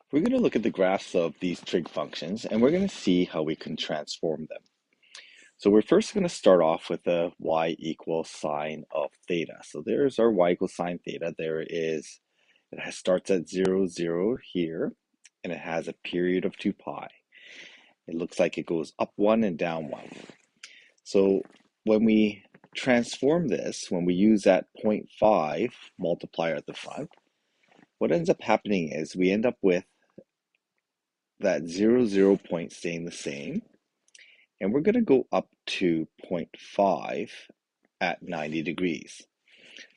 We're going to look at the graphs of these trig functions and we're going to see how we can transform them. So we're first going to start off with the y equals sine of theta. So there's our y equals sine theta. Starts at 0, 0 here, and it has a period of 2 pi. It looks like it goes up 1 and down 1. So when we transform this, when we use that 0.5 multiplier at the front, what ends up happening is we end up with that 0, 0 point staying the same. And we're going to go up to 0.5 at 90 degrees.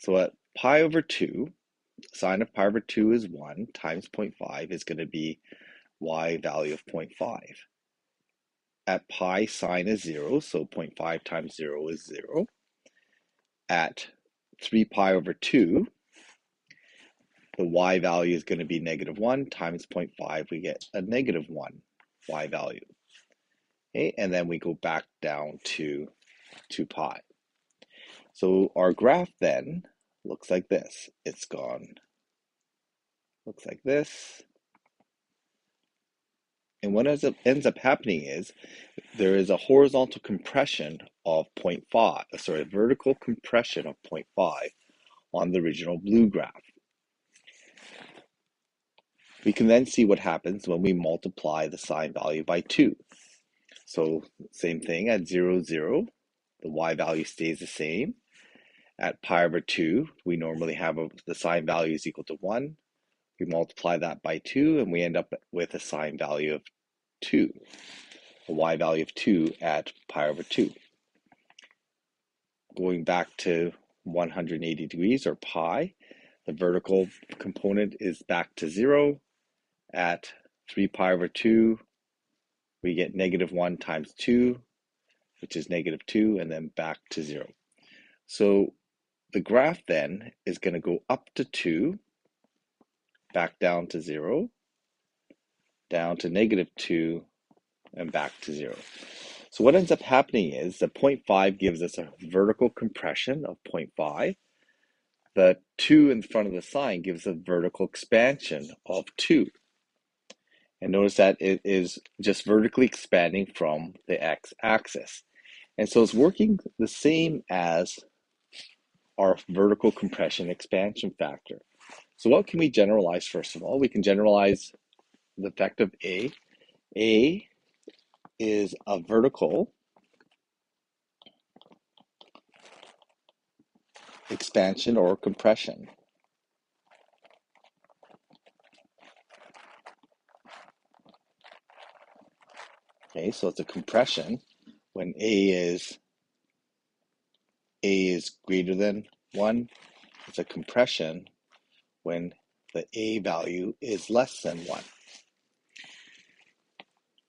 So at pi over 2, sine of pi over 2 is 1 times 0.5 is going to be y value of 0.5. At pi, sine is 0, so 0.5 times 0 is 0. At 3 pi over 2, the y value is going to be negative 1 times 0.5. We get a negative 1 y value. Okay, and then we go back down to 2 pi. So our graph then looks like this. Looks like this. And what ends up happening is there is a horizontal compression of 0.5, sorry, a vertical compression of 0.5 on the original blue graph. We can then see what happens when we multiply the sine value by 2. So same thing at 0, 0, the y value stays the same. At pi over 2, we normally have the sine value is equal to 1. We multiply that by 2, and we end up with a sine value of 2, a y value of 2 at pi over 2. Going back to 180 degrees, or pi, the vertical component is back to 0. At 3 pi over 2, we get negative 1 times 2, which is negative 2, and then back to 0. So the graph then is going to go up to 2, back down to 0, down to negative 2, and back to 0. So what ends up happening is the 0.5 gives us a vertical compression of 0.5. The 2 in front of the sine gives a vertical expansion of 2. And notice that it is just vertically expanding from the x-axis. And so it's working the same as our vertical compression expansion factor. So what can we generalize first of all? We can generalize the effect of A. A is a vertical expansion or compression. Okay, so it's a compression when A is greater than 1. It's a compression when the A value is less than 1.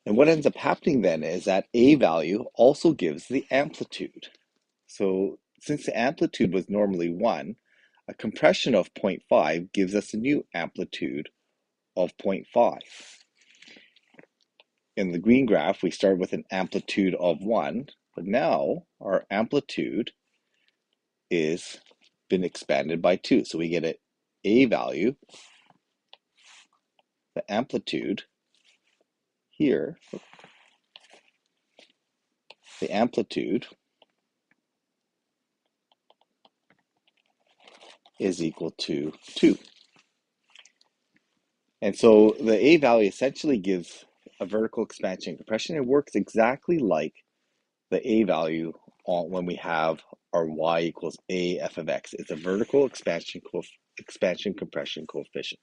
And what ends up happening then is that A value also gives the amplitude. So since the amplitude was normally 1, a compression of 0.5 gives us a new amplitude of 0.5. In the green graph, we start with an amplitude of 1, but now our amplitude is been expanded by 2. So we get an A value, the amplitude here, the amplitude is equal to 2. And so the A value essentially gives a vertical expansion compression. It works exactly like the A value when we have our y equals A f of x. It's a vertical expansion compression coefficient.